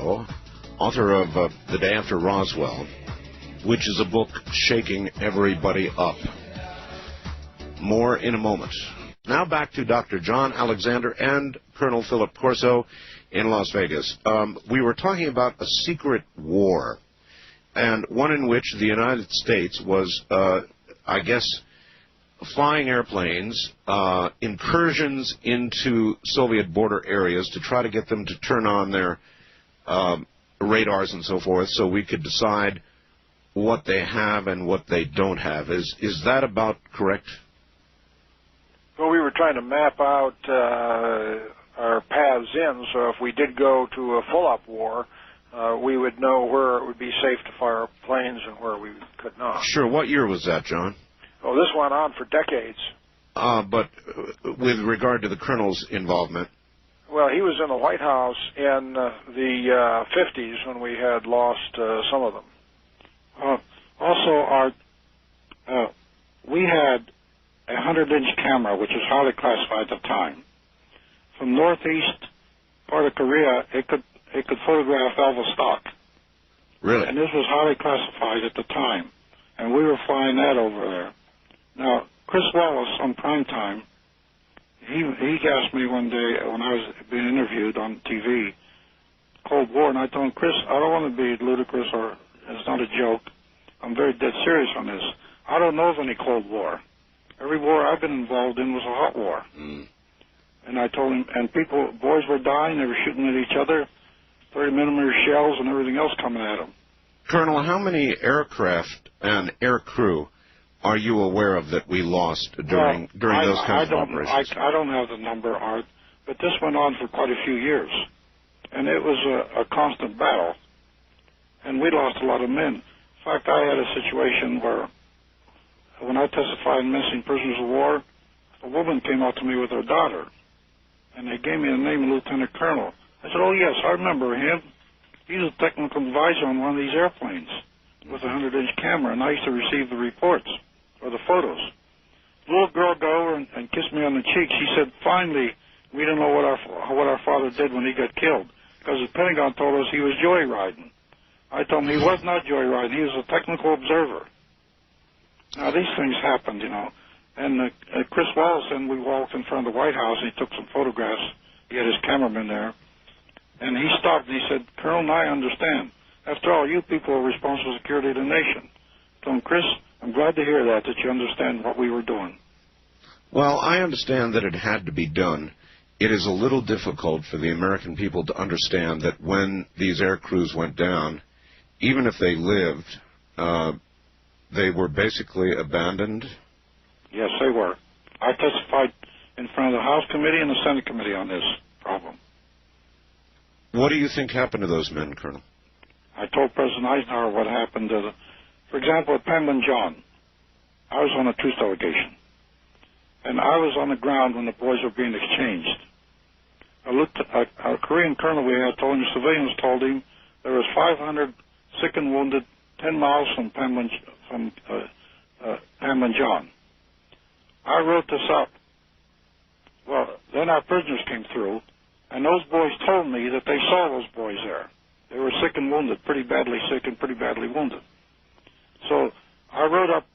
Corso, author of The Day After Roswell, which is a book shaking everybody up. More in a moment. Now back to Dr. John Alexander and Colonel Phillip Corso in Las Vegas. We were talking about a secret war, and one in which the United States was, I guess, flying airplanes, incursions into Soviet border areas to try to get them to turn on their radars and so forth so we could decide what they have and what they don't have. Is that about correct? Well, we were trying to map out our paths in, so if we did go to a full-up war, we would know where it would be safe to fire planes and where we could not. Sure. What year was that, John? Oh, this went on for decades. But with regard to the Colonel's involvement? Well, he was in the White House in the 50s when we had lost some of them. Also, we had a 100-inch camera, which was highly classified at the time. From northeast part of Korea, it could photograph Vladivostok. Really? And this was highly classified at the time, and we were flying that over there. Now, Chris Wallace on prime time, he asked me one day when I was being interviewed on TV, Cold War, and I told him, Chris, I don't want to be ludicrous or it's not a joke. I'm very dead serious on this. I don't know of any Cold War. Every war I've been involved in was a hot war. Mm. And I told him, and boys were dying, they were shooting at each other, 30-millimeter shells and everything else coming at them. Colonel, how many aircraft and air crew are you aware of that we lost during those kinds of operations? I don't have the number, Art, but this went on for quite a few years. And it was a constant battle. And we lost a lot of men. In fact, I had a situation where when I testified in missing prisoners of war, a woman came out to me with her daughter, and they gave me the name of Lieutenant Colonel. I said, oh, yes, I remember him. He's a technical advisor on one of these airplanes with a 100-inch camera, and I used to receive the reports or the photos. The little girl got over and kissed me on the cheek. She said, finally, we don't know what our father did when he got killed, because the Pentagon told us he was joyriding. I told him he was not joyriding. He was a technical observer. Now, these things happened, you know. And Chris Wallace, and we walked in front of the White House, and he took some photographs. He had his cameraman there. And he stopped, and he said, Colonel, I understand. After all, you people are responsible for the security of the nation. I told him, Chris, I'm glad to hear that you understand what we were doing. Well, I understand that it had to be done. It is a little difficult for the American people to understand that when these air crews went down, even if they lived, they were basically abandoned. Yes, they were. I testified in front of the House Committee and the Senate Committee on this problem. What do you think happened to those men, Colonel? I told President Eisenhower what happened to for example, at Panmunjom. I was on a truce delegation, and I was on the ground when the boys were being exchanged. A Korean colonel we had told him, civilians told him, there was 500 sick and wounded 10 miles from Panmunjom. I wrote this up. Well, then our prisoners came through, and those boys told me that they saw those boys there. They were sick and wounded, pretty badly sick and pretty badly wounded. So I wrote up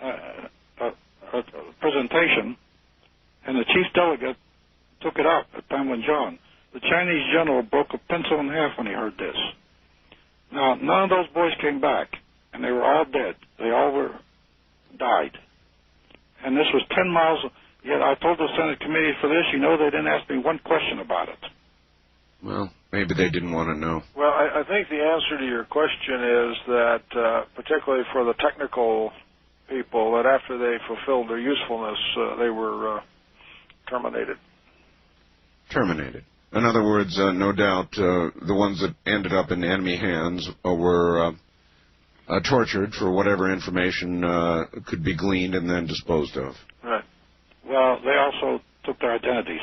a presentation, and the chief delegate took it up at Panmunjom. The Chinese general broke a pencil in half when he heard this. Now, none of those boys came back, and they were all dead. They all died. And this was 10 miles, yet I told the Senate committee for this, you know, they didn't ask me one question about it. Well, maybe they didn't want to know. Well, I think the answer to your question is that, particularly for the technical people, that after they fulfilled their usefulness, they were terminated. Terminated. In other words, no doubt the ones that ended up in enemy hands were tortured for whatever information could be gleaned and then disposed of. Right. Well, they also took their identities.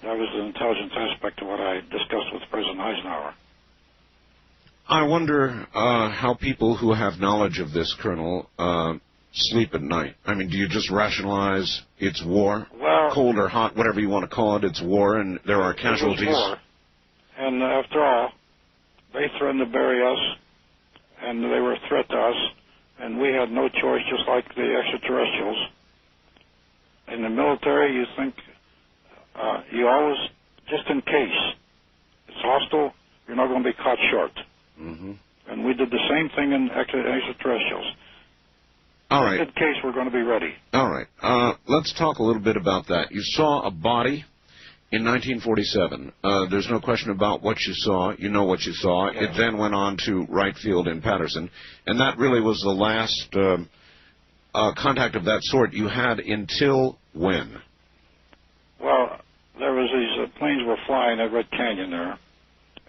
That was the intelligence aspect of what I discussed with President Eisenhower. I wonder how people who have knowledge of this, Colonel, sleep at night. I mean, do you just rationalize it's war? Well, cold or hot, whatever you want to call it, it's war, and there are casualties. It was war. And after all, they threatened to bury us, and they were a threat to us, and we had no choice, just like the extraterrestrials. In the military, you think, you always, just in case it's hostile, you're not going to be caught short. Mm-hmm. And we did the same thing in extraterrestrials. All right. In case we're going to be ready. All right. Let's talk a little bit about that. You saw a body in 1947. There's no question about what you saw. You know what you saw. Yeah. It then went on to Wright Field in Patterson, and that really was the last contact of that sort you had until when? Well, there was these planes were flying at Red Canyon there,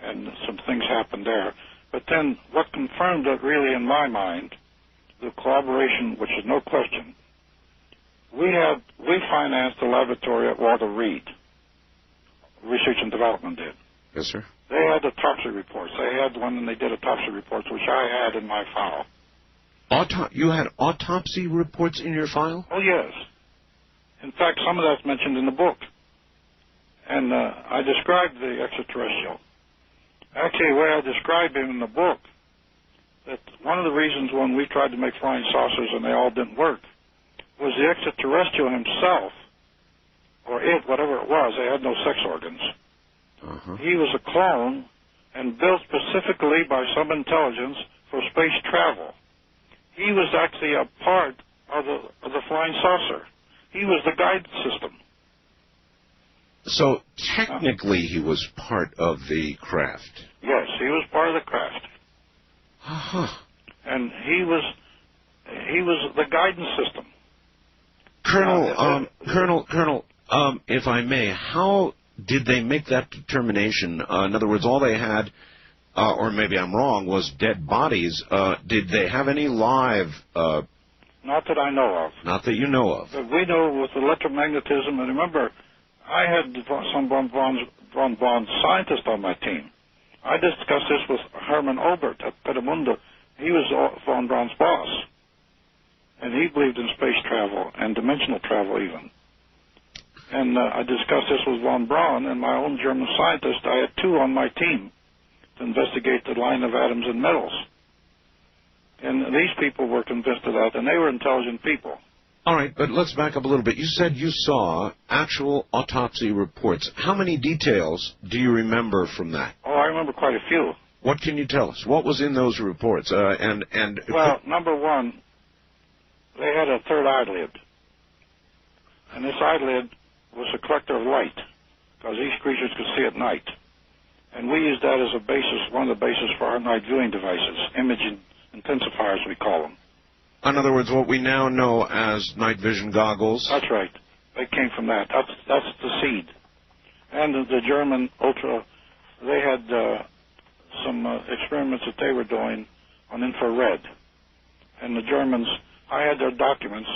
and some things happened there. But then what confirmed it really in my mind, the collaboration, which is no question, we financed the laboratory at Walter Reed. Research and Development did. Yes, sir. They had autopsy reports. They had one, and they did autopsy reports, which I had in my file. You had autopsy reports in your file? Oh, yes. In fact, some of that's mentioned in the book. And I described the extraterrestrial. Actually, the way I described him in the book, that one of the reasons when we tried to make flying saucers and they all didn't work was the extraterrestrial himself, or it, whatever it was, they had no sex organs. Uh-huh. He was a clone and built specifically by some intelligence for space travel. He was actually a part of the flying saucer. He was the guide system. So technically he was part of the craft. Yes, he was part of the craft. Uh-huh. And he was the guidance system. Colonel, if I may, how did they make that determination? In other words, all they had, or maybe I'm wrong, was dead bodies. Did they have any live? Not that I know of. Not that you know of. But we know with electromagnetism, and remember, I had some von Braun scientists on my team. I discussed this with Herman Obert at Pedamundo. He was von Braun's boss. And he believed in space travel and dimensional travel even. And I discussed this with von Braun and my own German scientist. I had two on my team to investigate the line of atoms and metals. And these people were convinced of that, and they were intelligent people. All right, but let's back up a little bit. You said you saw actual autopsy reports. How many details do you remember from that? Oh, I remember quite a few. What can you tell us? What was in those reports? Well, number one, they had a third eyelid. And this eyelid was a collector of light, because these creatures could see at night. And we used that as a basis, one of the bases for our night viewing devices, imaging intensifiers, we call them. In other words, what we now know as night vision goggles. That's right. They came from that. That's the seed. And the German they had some experiments that they were doing on infrared. And the Germans, I had their documents,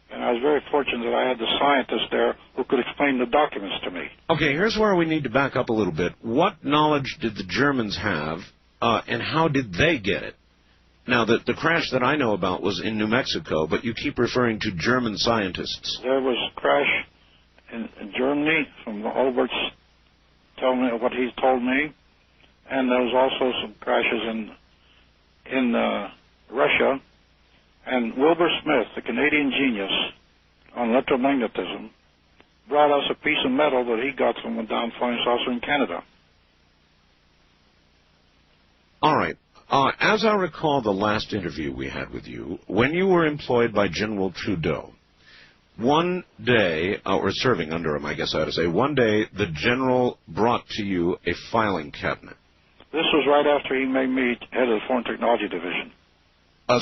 and I was very fortunate that I had the scientist there who could explain the documents to me. Okay, here's where we need to back up a little bit. What knowledge did the Germans have, and how did they get it? Now, the crash that I know about was in New Mexico, but you keep referring to German scientists. There was a crash in Germany, from Albert's telling me what he told me, and there was also some crashes in Russia. And Wilbur Smith, the Canadian genius on electromagnetism, brought us a piece of metal that he got from a down flying saucer in Canada. All right. As I recall the last interview we had with you, when you were employed by General Trudeau, one day, or serving under him, I guess I ought to say, one day the general brought to you a filing cabinet. This was right after he made me head of the Foreign Technology Division.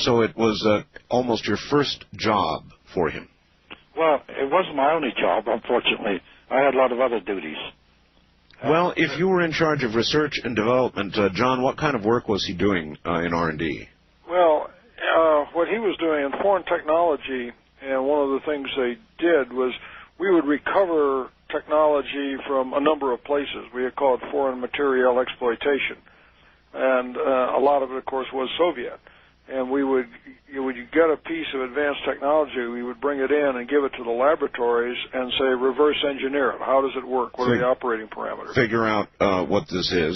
So it was almost your first job for him. Well, it wasn't my only job, unfortunately. I had a lot of other duties. Well, if you were in charge of research and development, John, what kind of work was he doing in R&D? Well, what he was doing in foreign technology, and one of the things they did was we would recover technology from a number of places. We had called foreign material exploitation. And a lot of it, of course, was Soviet. And we would, when you get a piece of advanced technology, we would bring it in and give it to the laboratories and say, reverse engineer it. How does it work? What are the operating parameters? Figure out what this is.